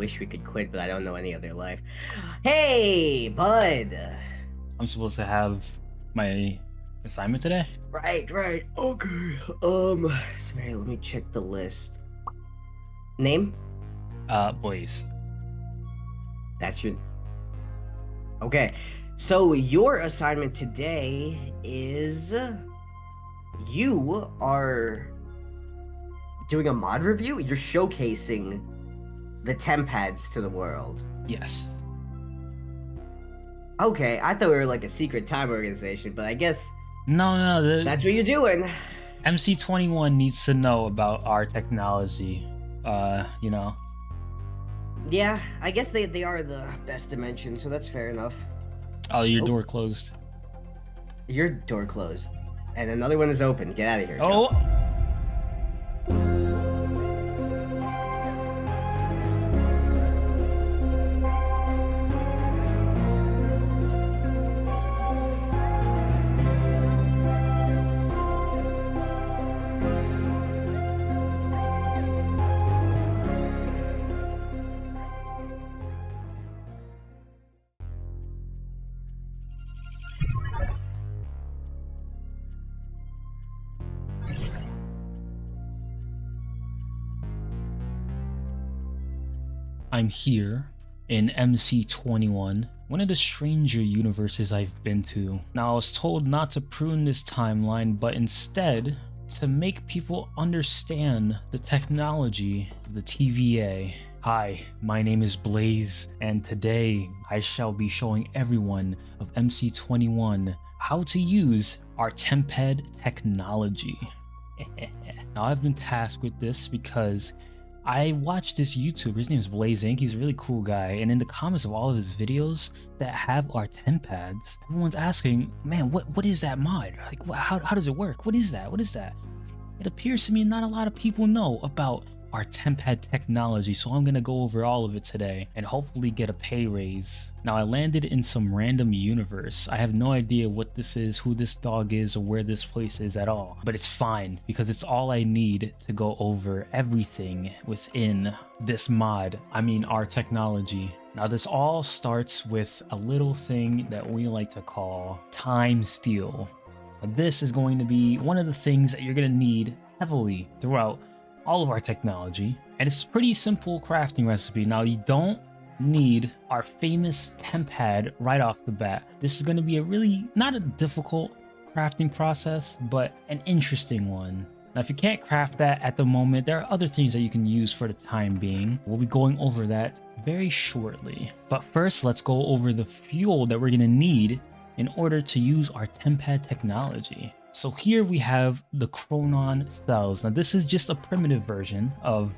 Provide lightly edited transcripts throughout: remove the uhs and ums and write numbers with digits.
wish we could quit, but I don't know any other life. Hey, bud. I'm supposed to have my assignment today? Right. Okay. Sorry, let me check the list. Name? Blaze. That's your. Okay. So your assignment today is you are doing a mod review. You're showcasing the Tempads to the world. Yes. Okay, I thought we were like a secret time organization, but I guess No, that's what you're doing. MC21 needs to know about our technology. You know. Yeah, I guess they are the best dimension, so that's fair enough. Oh, your Oh. door closed. Your door closed, and another one is open. Get out of here, Joe. Oh! I'm here in MC21, one of the stranger universes I've been to. Now, I was told not to prune this timeline, but instead to make people understand the technology of the TVA. Hi, my name is Blaze, and today I shall be showing everyone of MC21 how to use our Tempad technology. Now, I've been tasked with this because I watched this YouTuber, his name is Blaze Inc. He's a really cool guy, and in the comments of all of his videos that have our Tempads, everyone's asking, man, what is that mod? Like, how does it work? What is that? What is that? It appears to me not a lot of people know about our Tempad technology, so I'm gonna go over all of it today and hopefully get a pay raise. Now, I landed in some random universe. I have no idea what this is, who this dog is, or where this place is at all, but it's fine because it's all I need to go over everything within this mod. I mean, our technology. Now, this all starts with a little thing that we like to call time steal. Now, this is going to be one of the things that you're gonna need heavily throughout all of our technology, and it's a pretty simple crafting recipe. Now, you don't need our famous Tempad right off the bat. This is going to be a really not a difficult crafting process, but an interesting one. Now, if you can't craft that at the moment, there are other things that you can use for the time being. We'll be going over that very shortly, but first let's go over the fuel that we're going to need in order to use our Tempad technology. So here we have the Chronon cells. Now, this is just a primitive version of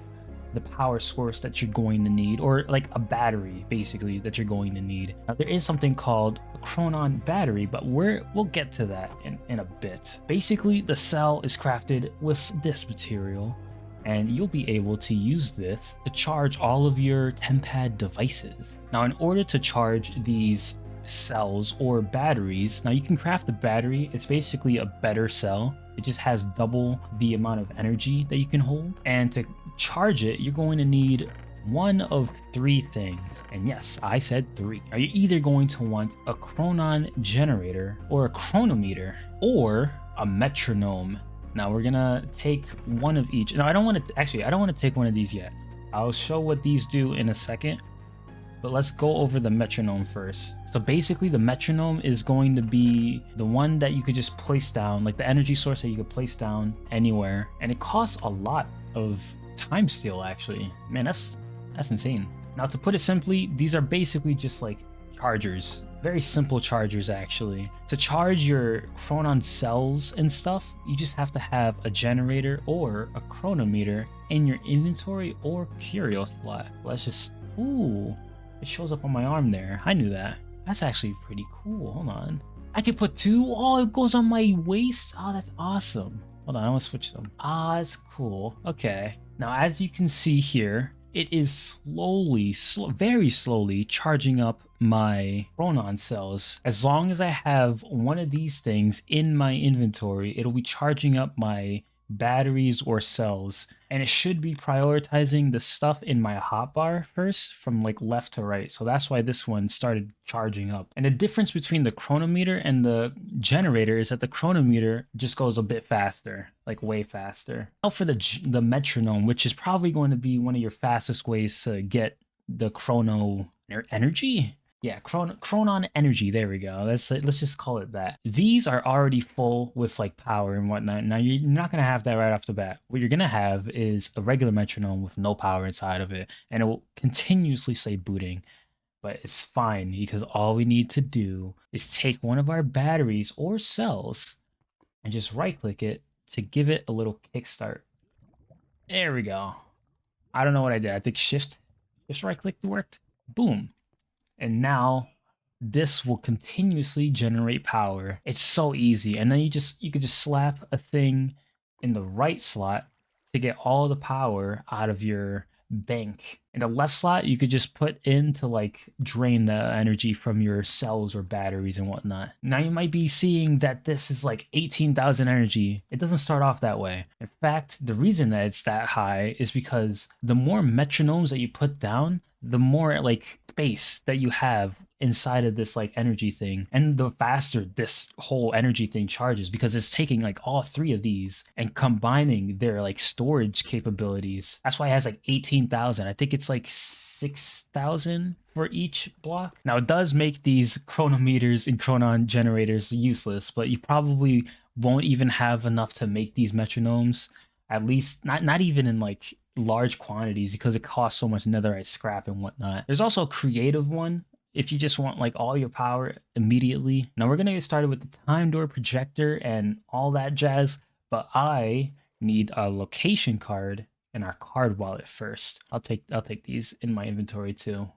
the power source that you're going to need, or like a battery basically that you're going to need. Now, there is something called a Chronon battery, but we'll get to that in a bit. Basically, the cell is crafted with this material, and you'll be able to use this to charge all of your Tempad devices. Now, in order to charge these cells or batteries, now you can craft a battery. It's basically a better cell. It just has double the amount of energy that you can hold, and to charge it you're going to need one of three things. And yes, I said three. Are you either going to want a chronon generator, or a chronometer, or a metronome? Now, we're gonna take one of each. No, I don't want to take one of these yet. I'll show what these do in a second, but let's go over the metronome first. So basically, the metronome is going to be the one that you could just place down, like the energy source that you could place down anywhere, and it costs a lot of time steal, actually. Man, that's insane. Now, to put it simply, these are basically just like chargers. Very simple chargers, actually. To charge your chronon cells and stuff, you just have to have a generator or a chronometer in your inventory or curio slot. Let's just... Ooh, it shows up on my arm there. I knew that. That's actually pretty cool. Hold on. I can put two. Oh, it goes on my waist. Oh, that's awesome. Hold on, I want to switch them. Ah, that's cool. Okay. Now, as you can see here, it is very slowly charging up my chronon cells. As long as I have one of these things in my inventory, it'll be charging up my batteries or cells, and it should be prioritizing the stuff in my hotbar first from like left to right. So that's why this one started charging up. And the difference between the chronometer and the generator is that the chronometer just goes a bit faster, like way faster. Now for the metronome, which is probably going to be one of your fastest ways to get the chrono energy. Yeah, chronon energy. There we go. Let's just call it that. These are already full with like power and whatnot. Now you're not gonna have that right off the bat. What you're gonna have is a regular metronome with no power inside of it, and it will continuously say booting. But it's fine because all we need to do is take one of our batteries or cells and just right click it to give it a little kickstart. There we go. I don't know what I did. I think shift right click worked. Boom. And now this will continuously generate power. It's so easy. And then you could just slap a thing in the right slot to get all the power out of your bank. In the left slot, you could just put in to like drain the energy from your cells or batteries and whatnot. Now you might be seeing that this is like 18,000 energy. It doesn't start off that way. In fact, the reason that it's that high is because the more metronomes that you put down, the more like space that you have inside of this like energy thing, and the faster this whole energy thing charges, because it's taking like all three of these and combining their like storage capabilities. That's why it has like 18,000. I think it's like 6,000 for each block. Now it does make these chronometers and chronon generators useless, but you probably won't even have enough to make these metronomes, at least not even in like large quantities, because it costs so much netherite scrap and whatnot. There's also a creative one if you just want like all your power immediately. Now we're gonna get started with the time door projector and all that jazz, but I need a location card and our card wallet first. I'll take these in my inventory too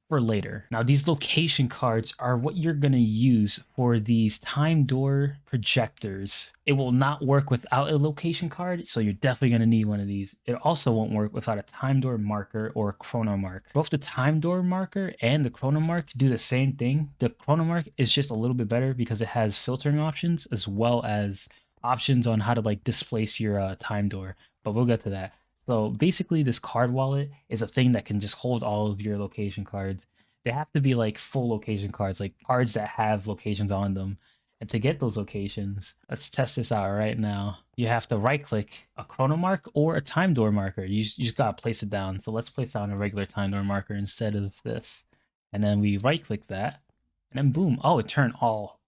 for later. Now these location cards are what you're gonna use for these time door projectors. It will not work without a location card, so you're definitely gonna need one of these. It also won't work without a time door marker or a chrono mark. Both the time door marker and the chrono mark do the same thing. The chrono mark is just a little bit better because it has filtering options as well as options on how to like displace your time door, but we'll get to that. So basically this card wallet is a thing that can just hold all of your location cards. They have to be like full location cards, like cards that have locations on them. And to get those locations, let's test this out right now. You have to right click a chrono mark or a time door marker. You just gotta place it down. So let's place down a regular time door marker instead of this. And then we right click that and then boom. Oh, it turned all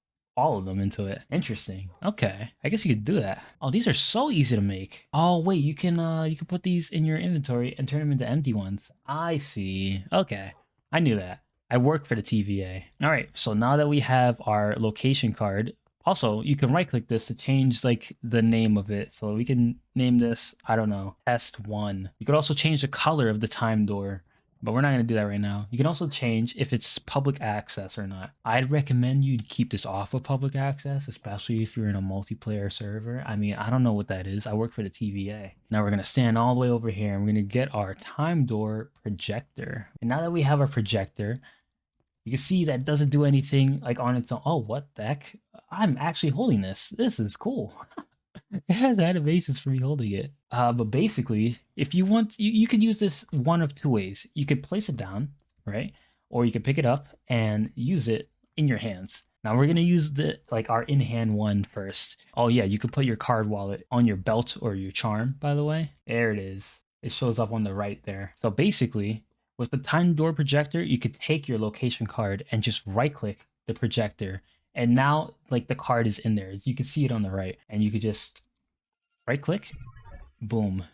of them into it. Interesting. Okay, I guess you could do that. Oh, these are so easy to make. Oh wait, you can put these in your inventory and turn them into empty ones. I see. Okay, I knew that. I work for the TVA. All right, so now that we have our location card, also you can right click this to change like the name of it. So we can name this, I don't know, test 1. You could also change the color of the time door, but we're not going to do that right now. You can also change if it's public access or not. I'd recommend you keep this off of public access, especially if you're in a multiplayer server. I mean, I don't know what that is. I work for the TVA. Now we're going to stand all the way over here and we're going to get our time door projector. And now that we have our projector, you can see that it doesn't do anything like on its own. Oh, what the heck? I'm actually holding this. This is cool. It has animations for me holding it. But basically, if you want, you can use this one of two ways. You could place it down, right? Or you could pick it up and use it in your hands. Now we're gonna use the like our in-hand one first. Oh yeah, you could put your card wallet on your belt or your charm, by the way. There it is. It shows up on the right there. So basically, with the time door projector, you could take your location card and just right click the projector. And now like the card is in there. You can see it on the right. And you could just right click, boom.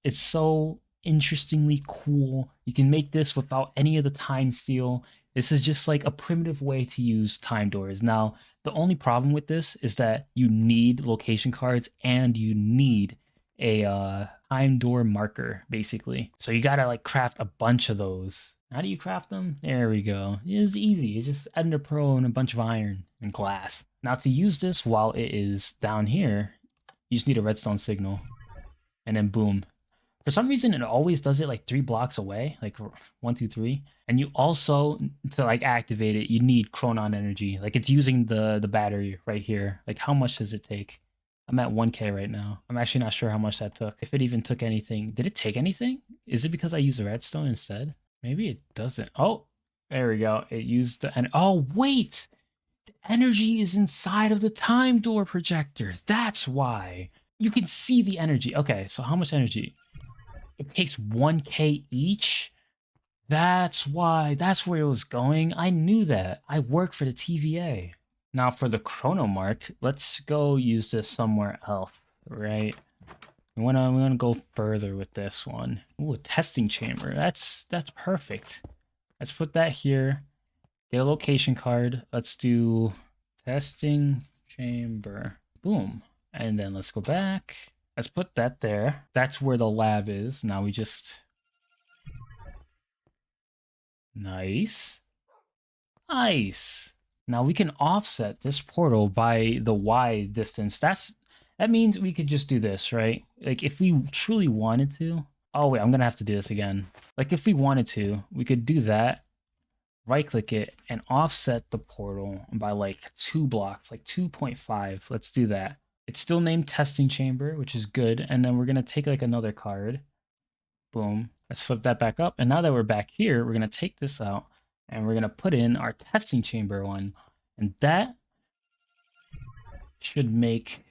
It's so interestingly cool. You can make this without any of the time steal. This is just like a primitive way to use time doors. Now, the only problem with this is that you need location cards and you need a time door marker, basically. So you gotta like craft a bunch of those. How do you craft them? There we go. It's easy. It's just ender pearl and a bunch of iron and glass. Now to use this while it is down here, you just need a redstone signal. And then boom. For some reason, it always does it like 3 blocks away, like 1, 2, 3. And you also, to like activate it, you need chronon energy. Like it's using the battery right here. Like how much does it take? I'm at 1K right now. I'm actually not sure how much that took. If it even took anything. Did it take anything? Is it because I used a redstone instead? Maybe it doesn't. Oh, there we go. It used the... Oh, wait! The energy is inside of the time door projector. That's why. You can see the energy. Okay, so how much energy? It takes 1K each? That's why. That's where it was going. I knew that. I work for the TVA. Now for the chrono mark, let's go use this somewhere else, right? We wanna go further with this one. Ooh, a testing chamber. That's perfect. Let's put that here. Get a location card. Let's do testing chamber. Boom. And then let's go back. Let's put that there. That's where the lab is. Now we just... Nice. Nice. Now we can offset this portal by the Y distance. That means we could just do this, right? Like if we truly wanted to. Oh wait, I'm gonna have to do this again. Like if we wanted to, we could do that, right click it, and offset the portal by like 2 blocks, like 2.5. Let's do that. It's still named testing chamber, which is good. And then we're gonna take like another card. Boom. Let's flip that back up. And now that we're back here, we're gonna take this out and we're gonna put in our testing chamber one. And that should make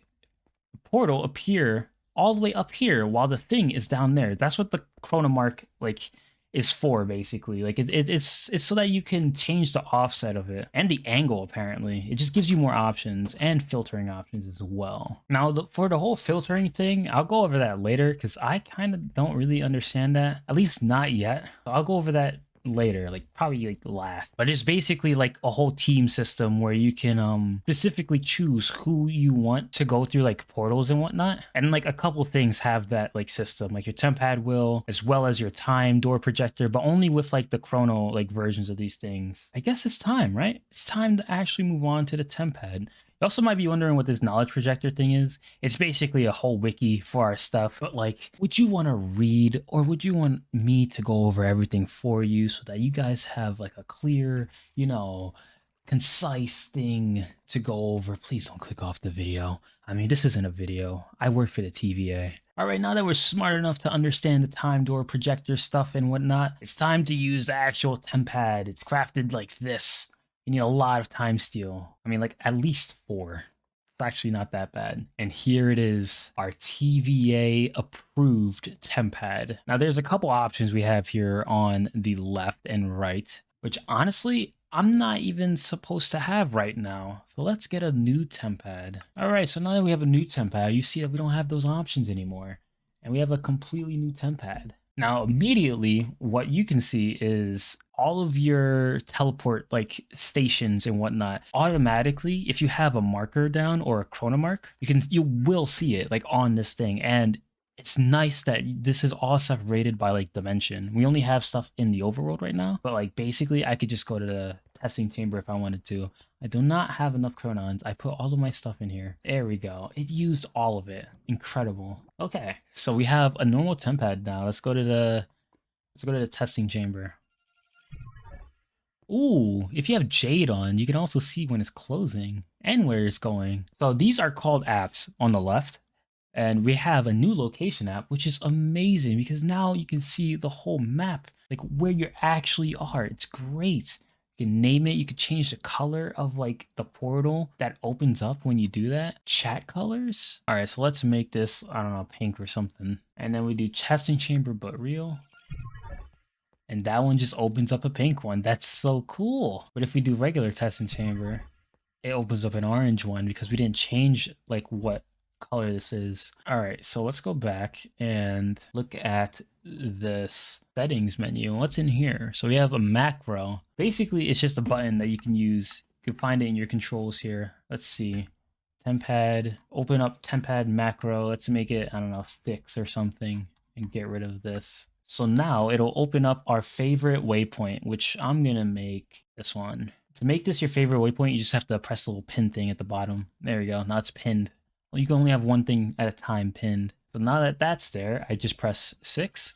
the portal appear all the way up here while the thing is down there. That's what the chrono mark like is for, basically. Like it's so that you can change the offset of it and the angle. Apparently it just gives you more options and filtering options as well. Now for the whole filtering thing, I'll go over that later because I kind of don't really understand that, at least not yet. So I'll go over that later, like probably like last. But it's basically like a whole team system where you can specifically choose who you want to go through like portals and whatnot. And like a couple things have that like system, like your Tempad will, as well as your time door projector, but only with like the chrono like versions of these things. I guess it's time, right? It's time to actually move on to the Tempad. You also might be wondering what this knowledge projector thing is. It's basically a whole wiki for our stuff, but like, would you want to read or would you want me to go over everything for you so that you guys have like a clear, you know, concise thing to go over? Please don't click off the video. I mean, this isn't a video. I work for the TVA. All right, now that we're smart enough to understand the time door projector stuff and whatnot, it's time to use the actual Tempad. It's crafted like this. You need a lot of time steel. I mean, like at least 4. It's actually not that bad. And here it is, our TVA approved Tempad. Now there's a couple options we have here on the left and right, which honestly, I'm not even supposed to have right now. So let's get a new Tempad. All right, so now that we have a new Tempad, you see that we don't have those options anymore. And we have a completely new Tempad. Now, immediately, what you can see is all of your teleport like stations and whatnot automatically. If you have a marker down or a chrono mark, you will see it like on this thing. And it's nice that this is all separated by like dimension. We only have stuff in the overworld right now, but like basically I could just go to the testing chamber if I wanted to. I do not have enough chronons. I put all of my stuff in here. There we go. It used all of it. Incredible. Okay, so we have a normal Tempad now. Let's go to the testing chamber. Ooh, if you have Jade on, you can also see when it's closing and where it's going. So these are called apps on the left. And we have a new location app, which is amazing because now you can see the whole map, like where you actually are. It's great. You can name it. You could change the color of like the portal that opens up when you do that. Chat colors. All right, so let's make this, I don't know, pink or something. And then we do testing chamber, but real. And that one just opens up a pink one. That's so cool. But if we do regular testing chamber, it opens up an orange one because we didn't change like what color this is. All right, so let's go back and look at this settings menu. What's in here? So we have a macro. Basically, it's just a button that you can use. You can find it in your controls here. Let's see. Tempad, open up Tempad macro. Let's make it, I don't know, 6 or something and get rid of this. So now it'll open up our favorite waypoint, which I'm gonna make this one. To make this your favorite waypoint, you just have to press the little pin thing at the bottom. There we go, now it's pinned. Well, you can only have one thing at a time pinned. So now that that's there, I just press 6.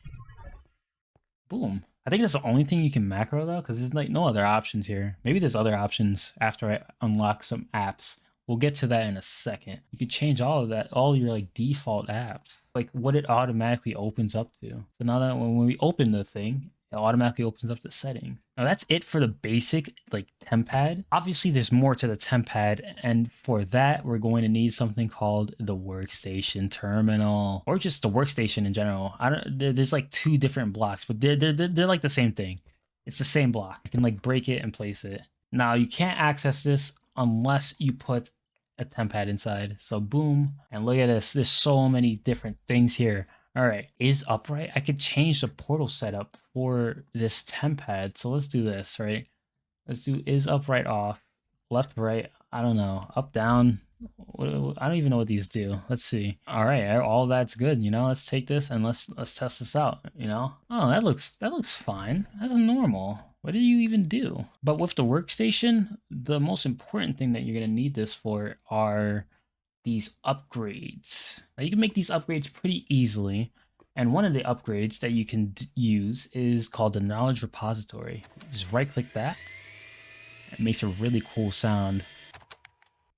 Boom. I think that's the only thing you can macro though, because there's like no other options here. Maybe there's other options after I unlock some apps We'll get to that in a second. You could change all of that, all your like default apps, like what it automatically opens up to. So now that when we open the thing, it automatically opens up the settings. Now that's it for the basic like Tempad. Obviously there's more to the Tempad, and for that we're going to need something called the Workstation terminal, or just the Workstation in general. There's like two different blocks, but they're like the same thing. It's the same block. You can like break it and place it. Now you can't access this unless you put a Tempad inside. So boom, and look at this. There's so many different things here. All right, is upright. I could change the portal setup for this Tempad. So let's do this, right? Let's do is upright off, left, right. I don't know, up, down. I don't even know what these do. Let's see. All right, all that's good. You know, let's take this and let's test this out. You know, oh, that looks fine. That's normal. What do you even do? But with the Workstation, the most important thing that you're gonna need this for are these upgrades. Now you can make these upgrades pretty easily. And one of the upgrades that you can use is called the knowledge repository. Just right click that. It makes a really cool sound.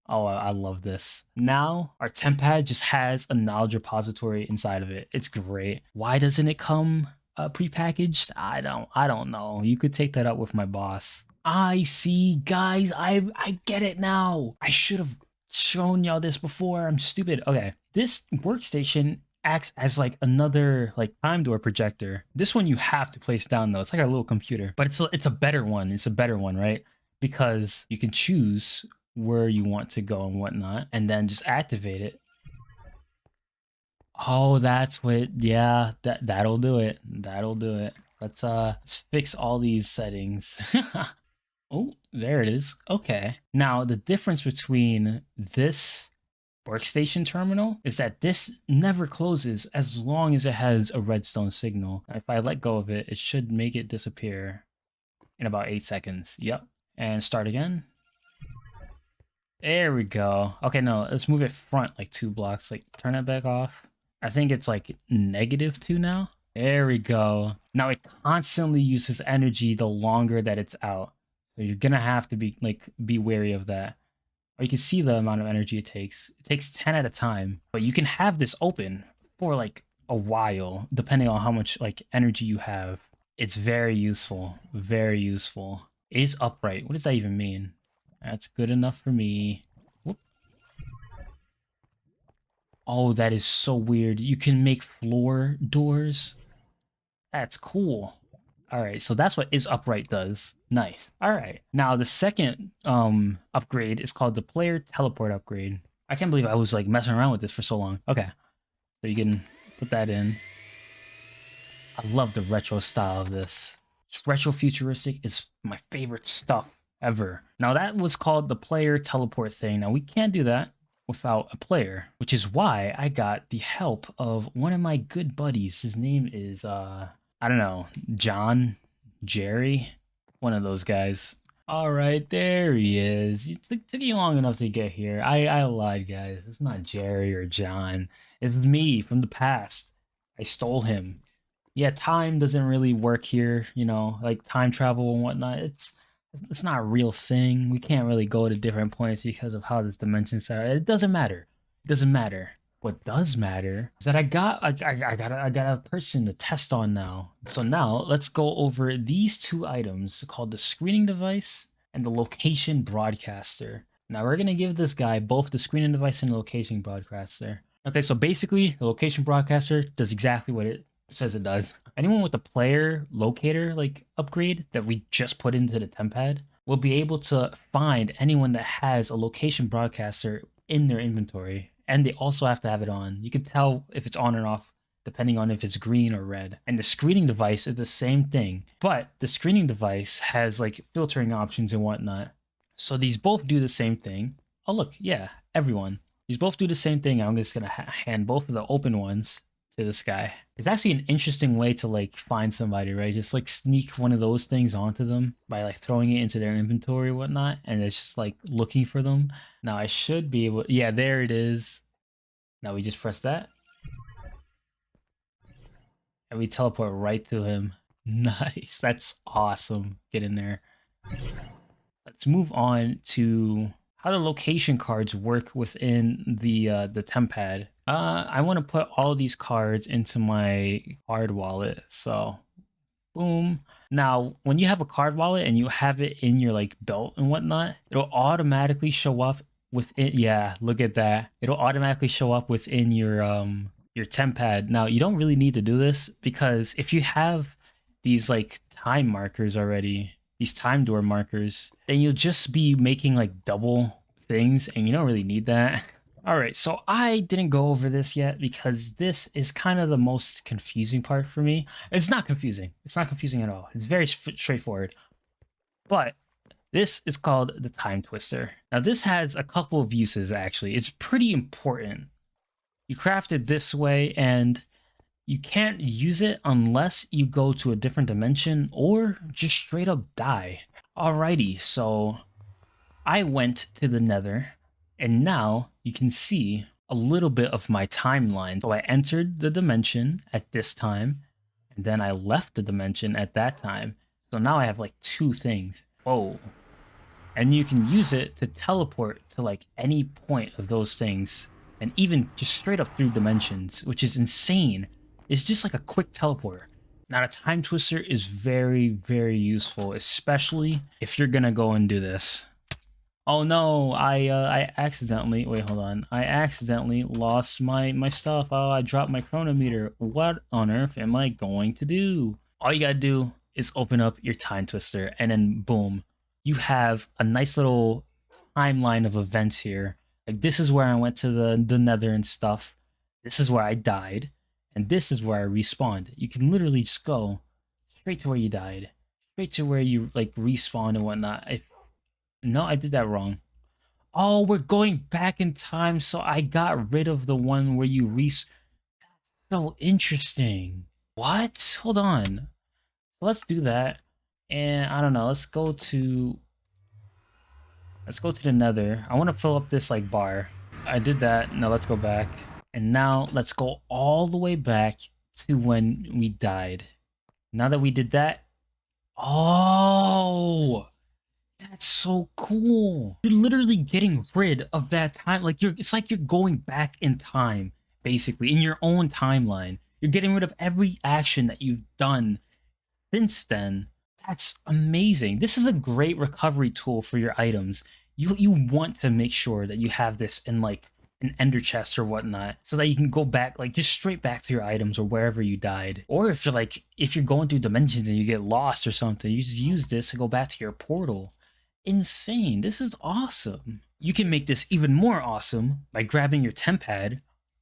Oh, I love this. Now our Tempad just has a knowledge repository inside of it. It's great. Why doesn't it come prepackaged? I don't know. You could take that up with my boss. I see, guys. I get it now. I should have shown y'all this before. I'm stupid. Okay, this Workstation acts as like another like time door projector. This one you have to place down though. It's like a little computer, but it's a better one. It's a better one, right? Because you can choose where you want to go and whatnot, and then just activate it. Oh, that's what. Yeah, that'll do it. That'll do it. Let's fix all these settings. Oh, there it is. Okay. Now the difference between this Workstation terminal is that this never closes as long as it has a redstone signal. If I let go of it, it should make it disappear in about 8 seconds. Yep. And start again. There we go. Okay, no, let's move it front like 2 blocks. Like, turn it back off. I think it's like -2 now. There we go. Now it constantly uses energy the longer that it's out. So you're gonna have to be wary of that. Or you can see the amount of energy it takes. It takes 10 at a time. But you can have this open for like a while, depending on how much like energy you have. It's very useful. Very useful. Is upright. What does that even mean? That's good enough for me. Whoop. Oh, that is so weird. You can make floor doors. That's cool. All right, so that's what is upright does. Nice. All right. Now the second upgrade is called the player teleport upgrade. I can't believe I was like messing around with this for so long. Okay. So you can put that in. I love the retro style of this. It's retro futuristic is my favorite stuff ever. Now that was called the player teleport thing. Now we can't do that without a player, which is why I got the help of one of my good buddies. His name is I don't know, John, Jerry, one of those guys. All right, there he is. It took you long enough to get here. I lied, guys. It's not Jerry or John. It's me from the past. I stole him. Yeah, time doesn't really work here, you know, like time travel and whatnot. It's not a real thing. We can't really go to different points because of how this dimension's set. It doesn't matter. It doesn't matter. What does matter is that I got a person to test on now. So now let's go over these two items called the screening device and the location broadcaster. Now we're gonna give this guy both the screening device and the location broadcaster. Okay, so basically the location broadcaster does exactly what it says it does. Anyone with the player locator like upgrade that we just put into the Tempad will be able to find anyone that has a location broadcaster in their inventory, and they also have to have it on. You can tell if it's on or off depending on if it's green or red. And the screening device is the same thing, but the screening device has like filtering options and whatnot. So these both do the same thing. Oh look, yeah, everyone. These both do the same thing. I'm just gonna hand both of the open ones to this guy. It's actually an interesting way to like find somebody, right? Just like sneak one of those things onto them by like throwing it into their inventory or whatnot, and it's just like looking for them. Now I should be able, yeah, there it is. Now we just press that. And we teleport right to him. Nice, that's awesome. Get in there. Let's move on to how the location cards work within the Tempad. I want to put all these cards into my card wallet. So boom. Now, when you have a card wallet and you have it in your like belt and whatnot, it'll automatically show up within. Yeah, look at that. It'll automatically show up within your Tempad. Now, you don't really need to do this because if you have these like time markers already, these time door markers, then you'll just be making like double things and you don't really need that. All right, so I didn't go over this yet because this is kind of the most confusing part for me. It's not confusing. It's not confusing at all. It's very straightforward. But this is called the time twister. Now, this has a couple of uses actually. It's pretty important. You craft it this way and you can't use it unless you go to a different dimension or just straight up die. Alrighty, so I went to the Nether, and now you can see a little bit of my timeline. So I entered the dimension at this time, and then I left the dimension at that time. So now I have like two things. Whoa. And you can use it to teleport to like any point of those things, and even just straight up through dimensions, which is insane. It's just like a quick teleport. Now, the time twister is very, very useful, especially if you're gonna go and do this. Oh no, I accidentally, wait, hold on. I accidentally lost my stuff. Oh, I dropped my chronometer. What on earth am I going to do? All you gotta do is open up your time twister and then boom, you have a nice little timeline of events here. Like this is where I went to the Nether and stuff. This is where I died. And this is where I respawned. You can literally just go straight to where you died. Straight to where you like respawned and whatnot. No, I did that wrong. Oh, we're going back in time, so I got rid of the one where you So interesting. What? Hold on. Let's do that. And I don't know. Let's go to the Nether. I want to fill up this like bar. I did that. No, let's go back. And now let's go all the way back to when we died. Now that we did that. Oh, that's so cool. You're literally getting rid of that time. Like it's like you're going back in time, basically, in your own timeline. You're getting rid of every action that you've done since then. That's amazing. This is a great recovery tool for your items. You want to make sure that you have this in like an ender chest or whatnot so that you can go back, like just straight back to your items or wherever you died. Or if you're going through dimensions and you get lost or something, you just use this to go back to your portal. Insane. This is awesome. You can make this even more awesome by grabbing your Tempad.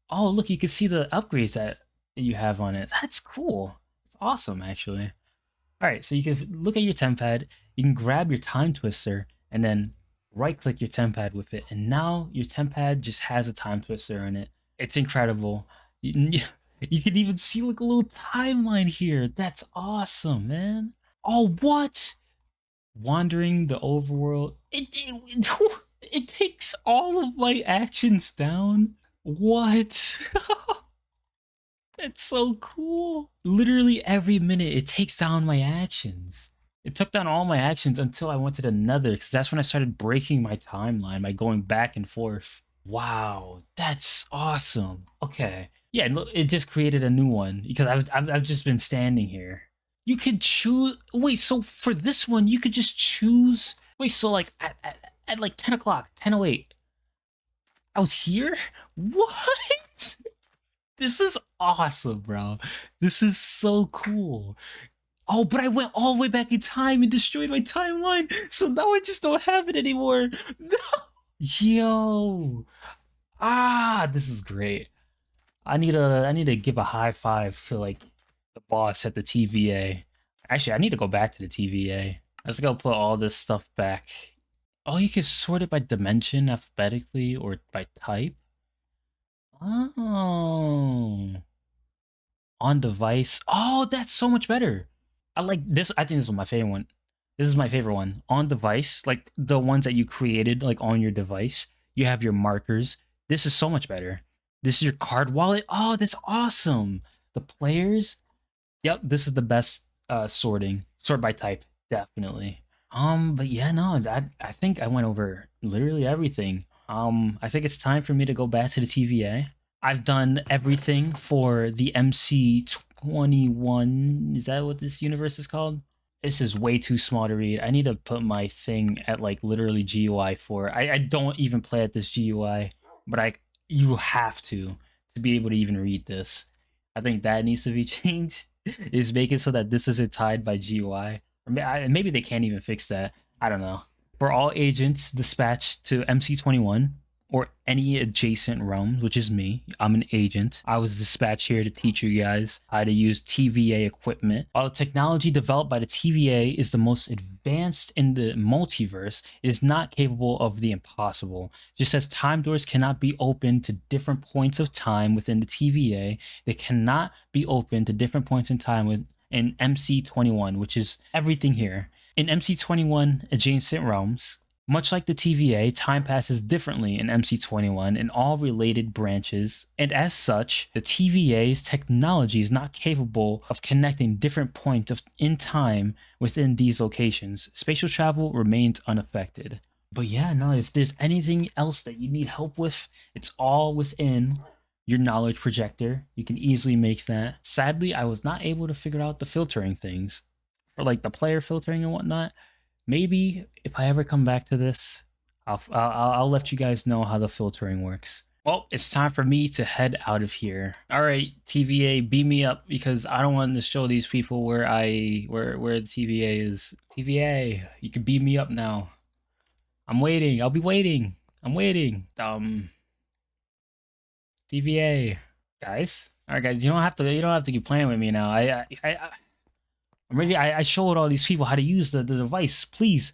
Oh, look, you can see the upgrades that you have on it. That's cool. It's awesome, actually. All right, so you can look at your Tempad, you can grab your time twister, and then right-click your Tempad with it, and now your Tempad just has a time twister in it. It's incredible. You can even see like a little timeline here. That's awesome, man. Oh, what? Wandering the overworld. It takes all of my actions down. What? That's so cool. Literally every minute it takes down my actions. It took down all my actions until I went to the Nether, because that's when I started breaking my timeline by going back and forth. Wow, that's awesome. Okay, yeah, look, it just created a new one because I've just been standing here. You could choose. Wait, so for this one, you could just choose. Wait, so like at like 10 o'clock, 10:08, I was here. What? This is awesome, bro. This is so cool. Oh, but I went all the way back in time and destroyed my timeline, so now I just don't have it anymore. No. Yo. Ah, this is great. I need to give a high five to like the boss at the TVA. Actually, I need to go back to the TVA. Let's go put all this stuff back. Oh, you can sort it by dimension alphabetically or by type. Oh. On device. Oh, that's so much better. I like this. I think this is my favorite one. This is my favorite one. On device, like the ones that you created, like on your device, you have your markers. This is so much better. This is your card wallet. Oh, that's awesome. The players. Yep, this is the best sorting. Sort by type, definitely. But yeah, no, I think I went over literally everything. I think it's time for me to go back to the TVA. I've done everything for the MC21. Is that what this universe is called? This is way too small to read. I need to put my thing at like literally GUI 4. I don't even play at this GUI, but you have to be able to even read this. I think that needs to be changed. Is make it so that this isn't tied by GUI. Or maybe they can't even fix that. I don't know. For all agents dispatched to MC21 or any adjacent realms, which is me, I'm an agent. I was dispatched here to teach you guys how to use TVA equipment. While the technology developed by the TVA is the most advanced in the multiverse, it is not capable of the impossible. Just as time doors cannot be opened to different points of time within the TVA, they cannot be opened to different points in time in MC21, which is everything here. In MC21 adjacent realms, much like the TVA, time passes differently in MC21 in all related branches, and as such, the TVA's technology is not capable of connecting different points in time within these locations. Spatial travel remains unaffected. But yeah, no, if there's anything else that you need help with, it's all within your knowledge projector. You can easily make that. Sadly, I was not able to figure out the filtering things for like the player filtering and whatnot. Maybe if I ever come back to this, I'll let you guys know how the filtering works. Well, it's time for me to head out of here. All right, TVA, beam me up because I don't want to show these people where the TVA is. TVA, you can beam me up now. I'm waiting. I'll be waiting. I'm waiting. TVA, guys. All right, guys. You don't have to keep playing with me now. I'm ready. I showed all these people how to use the device. Please.